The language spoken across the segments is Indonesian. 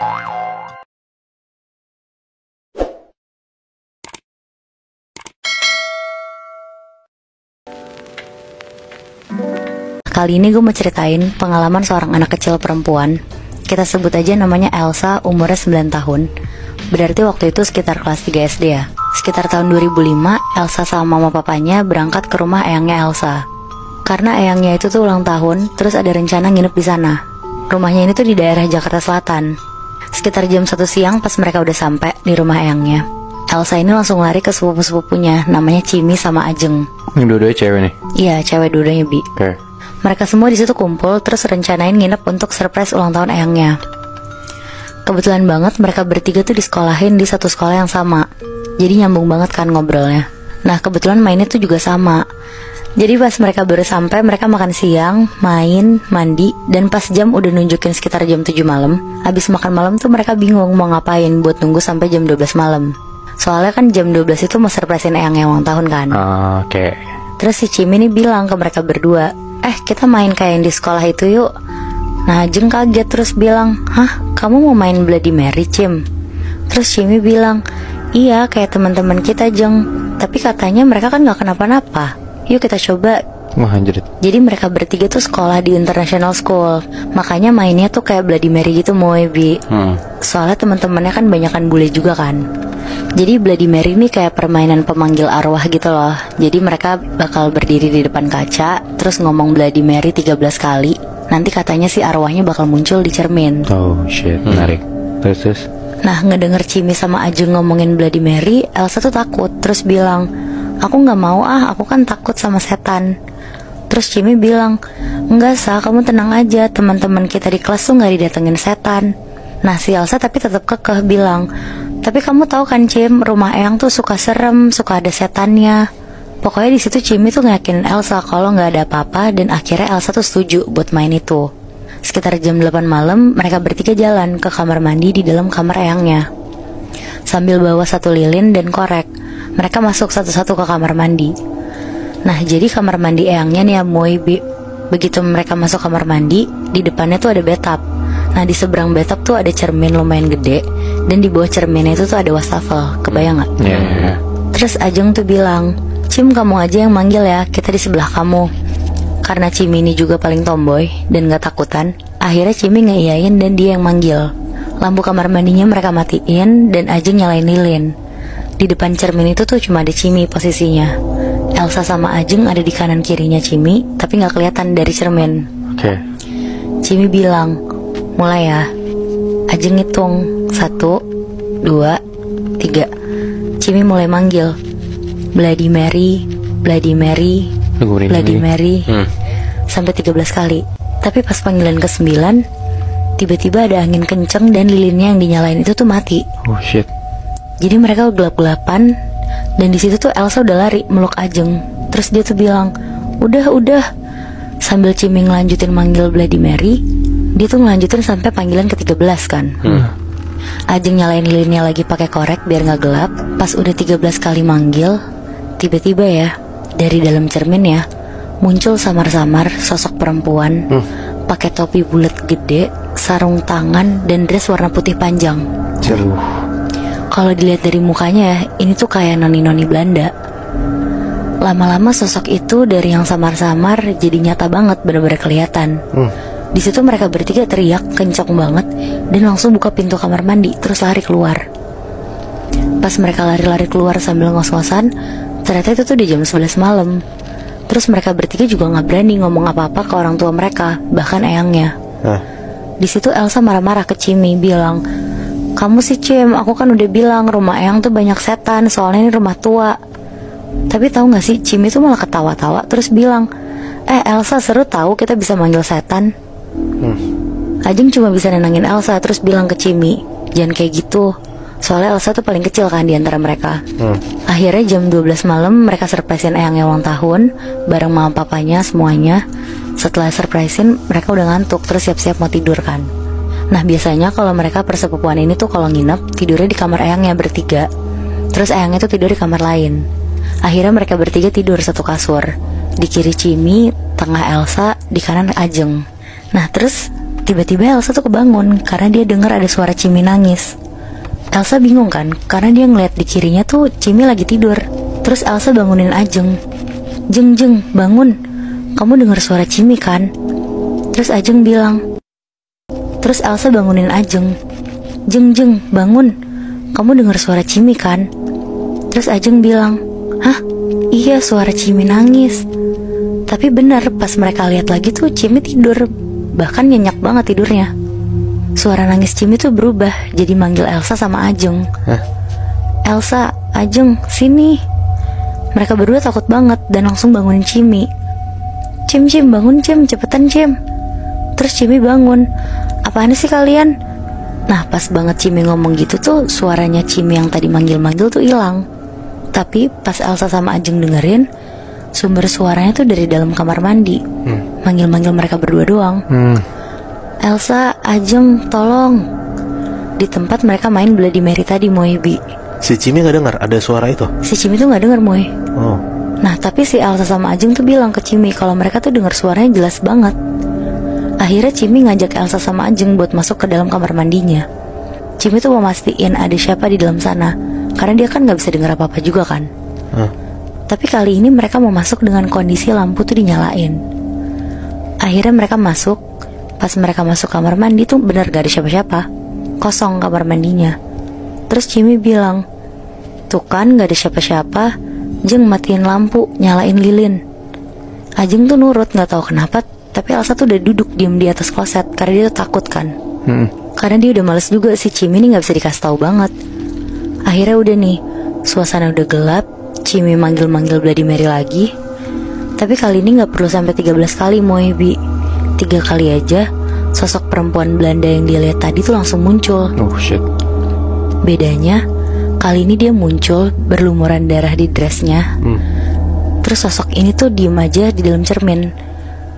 Kali ini gue mau ceritain pengalaman seorang anak kecil perempuan. Kita sebut aja namanya Elsa, umurnya 9 tahun. Berarti waktu itu sekitar kelas 3 SD ya. Sekitar tahun 2005, Elsa sama mama papanya berangkat ke rumah eyangnya Elsa. Karena eyangnya itu tuh ulang tahun, terus ada rencana nginep di sana. Rumahnya ini tuh di daerah Jakarta Selatan. Sekitar jam 1 siang pas mereka udah sampai di rumah eyangnya, Elsa ini langsung lari ke sepupu-sepupunya, namanya Cimi sama Ajeng. Yang dua-duanya cewek nih? Iya, cewek dua-duanya, Bi. Oke. Mereka semua di situ kumpul, terus rencanain nginep untuk surprise ulang tahun eyangnya. Kebetulan banget mereka bertiga tuh disekolahin di satu sekolah yang sama. Jadi nyambung banget kan ngobrolnya. Nah, kebetulan mainnya tuh juga sama. Jadi pas mereka baru sampai, mereka makan siang, main, mandi, dan pas jam udah nunjukin sekitar jam 7 malam. Habis makan malam tuh mereka bingung mau ngapain buat nunggu sampai jam 12 malam. Soalnya kan jam 12 itu mau surprisein eyangnya ulang tahun kan. Oke. Terus si Cimi nih bilang ke mereka berdua, kita main kayak yang di sekolah itu yuk. Nah, Ajeng kaget terus bilang, hah, kamu mau main Bloody Mary, Cim? Terus Cimi bilang, iya kayak teman-teman kita, Jeng. Tapi katanya mereka kan gak kenapa-napa. Yuk kita coba. Wah, anjir. Jadi mereka bertiga tuh sekolah di international school. Makanya mainnya tuh kayak Bloody Mary gitu, Bi. Soalnya teman-temannya kan banyakan bule juga kan. Jadi Bloody Mary ini kayak permainan pemanggil arwah gitu loh. Jadi mereka bakal berdiri di depan kaca, terus ngomong Bloody Mary 13 kali. Nanti katanya si arwahnya bakal muncul di cermin. Oh shit, menarik. Terus? Nah, ngedenger Cimi sama Ajeng ngomongin Bloody Mary, Elsa tuh takut. Terus bilang, aku gak mau aku kan takut sama setan. Terus Cimi bilang, enggak Sa, kamu tenang aja, teman-teman kita di kelas tuh gak didatengin setan. Nah, si Elsa tapi tetap kekeh bilang, tapi kamu tahu kan Cim, rumah eyang tuh suka serem, suka ada setannya. Pokoknya di situ Cimi tuh ngeyakinin Elsa kalau nggak ada apa-apa, dan akhirnya Elsa tuh setuju buat main itu. Sekitar jam 8 malam, mereka bertiga jalan ke kamar mandi di dalam kamar eyangnya. Sambil bawa satu lilin dan korek, mereka masuk satu-satu ke kamar mandi. Nah, jadi kamar mandi eyangnya nih ya, begitu mereka masuk kamar mandi, di depannya tuh ada bathtub. Nah, di seberang bathtub tuh ada cermin lumayan gede, dan di bawah cerminnya itu tuh ada wastafel. Kebayang gak? Iya. Terus Ajeng tuh bilang, Cim, kamu aja yang manggil ya, kita di sebelah kamu. Karena Cimi ini juga paling tomboy dan gak takutan, akhirnya Cimi ngeiyain dan dia yang manggil. Lampu kamar mandinya mereka matiin, dan Ajeng nyalain lilin. Di depan cermin itu tuh cuma ada Cimi posisinya. Elsa sama Ajeng ada di kanan kirinya Cimi, tapi gak kelihatan dari cermin. Oke. Cimi bilang, mulai ya. Ajeng ngitung 1, 2, 3. Cimi mulai manggil, Bloody Mary, Bloody Mary, Bloody Mary, sampai 13 kali. Tapi pas panggilan ke-9, tiba-tiba ada angin kenceng dan lilinnya yang dinyalain itu tuh mati. Oh shit. Jadi mereka gelap-gelapan, dan di situ tuh Elsa udah lari meluk Ajeng. Terus dia tuh bilang, udah. Sambil Cimi ngelanjutin manggil Bloody Mary, dia tuh ngelanjutin sampai panggilan ke-13 kan. Ajeng nyalain lilinnya lagi pakai korek biar nggak gelap. Pas udah 13 kali manggil, tiba-tiba ya, dari dalam cermin ya, muncul samar-samar sosok perempuan, pakai topi bulat gede, sarung tangan, dan dress warna putih panjang. Kalau dilihat dari mukanya ya, ini tuh kayak noni-noni Belanda. Lama-lama sosok itu dari yang samar-samar jadi nyata banget, bener-bener kelihatan. Di situ mereka bertiga teriak kencang banget dan langsung buka pintu kamar mandi, terus lari keluar. Pas mereka lari-lari keluar sambil ngos-ngosan, ternyata itu tuh di jam 11 malam. Terus mereka bertiga juga gak berani ngomong apa-apa ke orang tua mereka, bahkan eyangnya. Di situ Elsa marah-marah ke Cimi, bilang, kamu sih Cim, aku kan udah bilang rumah eyang tuh banyak setan, soalnya ini rumah tua. Tapi tahu gak sih, Cimi tuh malah ketawa-tawa, terus bilang, Elsa, seru tahu kita bisa manggil setan. Ajeng cuma bisa nenangin Elsa, terus bilang ke Cimi, jangan kayak gitu, soalnya Elsa tuh paling kecil kan di antara mereka. Akhirnya jam 12 malam mereka surprisein eyangnya ulang tahun bareng mama papanya semuanya. Setelah surprisein, mereka udah ngantuk, terus siap-siap mau tidur kan. Nah, biasanya kalau mereka persepupuan ini tuh kalau nginep, tidurnya di kamar eyangnya bertiga, terus eyangnya tuh tidur di kamar lain. Akhirnya mereka bertiga tidur satu kasur. Di kiri Cimi, tengah Elsa, di kanan Ajeng. Nah, terus Tiba-tiba Elsa tuh kebangun karena dia dengar ada suara Cimi nangis. Elsa bingung kan, karena dia ngeliat di kirinya tuh Cimi lagi tidur. Terus Elsa bangunin Ajeng. Jeng, bangun. Kamu dengar suara Cimi kan? Terus Ajeng bilang. Terus Elsa bangunin Ajeng. Jeng, bangun. Kamu dengar suara Cimi kan? Terus Ajeng bilang, hah? Iya, suara Cimi nangis. Tapi benar, pas mereka lihat lagi tuh Cimi tidur. Bahkan nyenyak banget tidurnya. Suara nangis Cimi tuh berubah jadi manggil Elsa sama Ajeng. Elsa, Ajeng, sini. Mereka berdua takut banget dan langsung bangunin Cimi. Cim, bangun Cim, cepetan Cim. Terus Cimi bangun. Apaan sih kalian? Nah, pas banget Cimi ngomong gitu tuh suaranya Cimi yang tadi manggil-manggil tuh hilang. Tapi pas Elsa sama Ajeng dengerin, sumber suaranya tuh dari dalam kamar mandi. Manggil-manggil mereka berdua doang. Elsa, Ajeng, tolong. Di tempat mereka main Bloody Mary tadi, Moebi. Si Cimi gak dengar ada suara itu? Si Cimi tuh gak denger, Moe. Oh. Nah, tapi si Elsa sama Ajeng tuh bilang ke Cimi kalau mereka tuh dengar suaranya jelas banget. Akhirnya Cimi ngajak Elsa sama Ajeng buat masuk ke dalam kamar mandinya. Cimi tuh mau mastiin ada siapa di dalam sana, karena dia kan gak bisa dengar apa-apa juga kan. Tapi kali ini mereka mau masuk dengan kondisi lampu tuh dinyalain. Akhirnya mereka masuk. Pas mereka masuk kamar mandi tuh bener gak ada siapa-siapa. Kosong kamar mandinya. Terus Cimi bilang, tuh kan gak ada siapa-siapa. Jeng, matiin lampu, nyalain lilin. Ajeng tuh nurut, gak tahu kenapa. Tapi Elsa tuh udah duduk diem di atas kloset karena dia tuh takut kan. Karena dia udah males juga, si Cimi ini gak bisa dikasih tahu banget. Akhirnya udah nih, suasana udah gelap. Cimi manggil-manggil Bloody Mary lagi. Tapi kali ini gak perlu sampai 13 kali, Moebi. 3 kali aja sosok perempuan Belanda yang dia lihat tadi tuh langsung muncul. Oh shit. Bedanya, kali ini dia muncul berlumuran darah di dressnya. Terus sosok ini tuh diem aja di dalam cermin.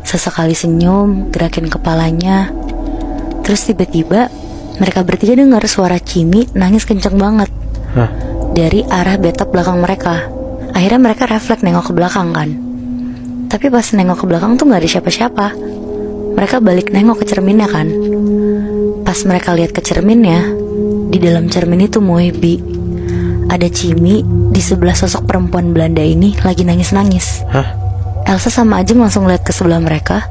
Sesekali senyum, gerakin kepalanya. Terus tiba-tiba mereka bertiga dengar suara Cimi nangis kenceng banget dari arah bathtub belakang mereka. Akhirnya mereka refleks nengok ke belakang kan. Tapi pas nengok ke belakang tuh gak ada siapa-siapa. Mereka balik nengok ke cerminnya kan. Pas mereka lihat ke cerminnya, di dalam cermin itu Moebi, ada Cimi di sebelah sosok perempuan Belanda ini lagi nangis-nangis. Elsa sama Ajeng langsung lihat ke sebelah mereka.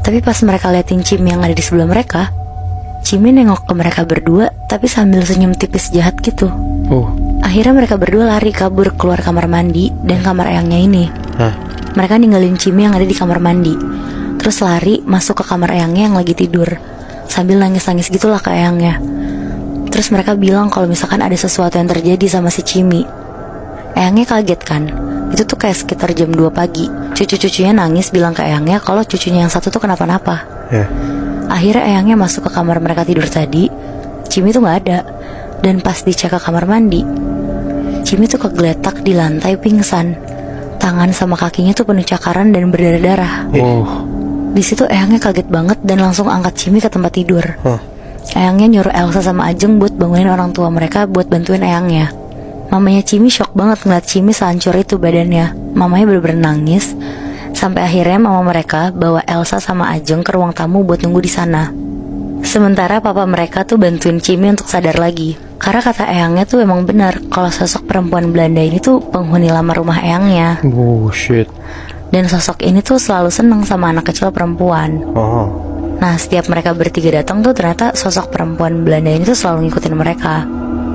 Tapi pas mereka liatin Cimi yang ada di sebelah mereka, Cimi nengok ke mereka berdua tapi sambil senyum tipis jahat gitu. Akhirnya mereka berdua lari kabur keluar kamar mandi dan kamar eyangnya ini. Mereka ninggalin Cimi yang ada di kamar mandi. Terus lari masuk ke kamar eyangnya yang lagi tidur, sambil nangis-nangis gitulah ke eyangnya. Terus mereka bilang kalau misalkan ada sesuatu yang terjadi sama si Cimi. Eyangnya kaget kan. Itu tuh kayak sekitar jam 2 pagi. Cucu-cucunya nangis bilang ke eyangnya kalau cucunya yang satu tuh kenapa-napa. Akhirnya eyangnya masuk ke kamar mereka tidur tadi. Cimi tuh gak ada. Dan pas dicek ke kamar mandi, Cimi tuh kegeletak di lantai pingsan. Tangan sama kakinya tuh penuh cakaran dan berdarah-darah. Di situ eyangnya kaget banget dan langsung angkat Cimi ke tempat tidur. Eyangnya nyuruh Elsa sama Ajeng buat bangunin orang tua mereka buat bantuin eyangnya. Mamanya Cimi shock banget ngeliat Cimi sehancur itu badannya. Mamanya bener-bener nangis. Sampai akhirnya mama mereka bawa Elsa sama Ajeng ke ruang tamu buat nunggu di sana. Sementara papa mereka tuh bantuin Cimi untuk sadar lagi. Karena kata eyangnya tuh emang benar kalau sosok perempuan Belanda ini tuh penghuni lama rumah eyangnya. Shit. Dan sosok ini tuh selalu seneng sama anak kecil perempuan. Nah, setiap mereka bertiga datang tuh ternyata sosok perempuan Belanda ini tuh selalu ngikutin mereka.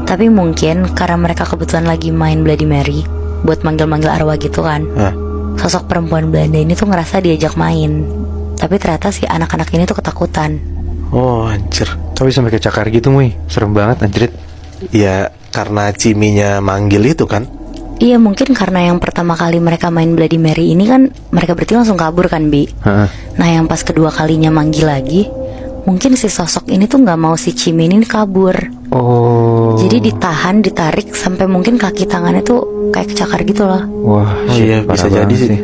Tapi mungkin karena mereka kebetulan lagi main Bloody Mary buat manggil-manggil arwah gitu kan. Sosok perempuan Belanda ini tuh ngerasa diajak main. Tapi ternyata si anak-anak ini tuh ketakutan. Anjir. Tapi sampai kecakar gitu, Mui. Serem banget, anjrit. Ya karena Ciminya manggil itu kan. Iya, mungkin karena yang pertama kali mereka main Bloody Mary ini kan mereka berarti langsung kabur kan, Bi. Nah, yang pas kedua kalinya manggil lagi, mungkin si sosok ini tuh gak mau si Cimi ini kabur. Jadi ditahan, ditarik sampai mungkin kaki tangannya tuh kayak kecakar gitu loh. Iya, bisa jadi sih.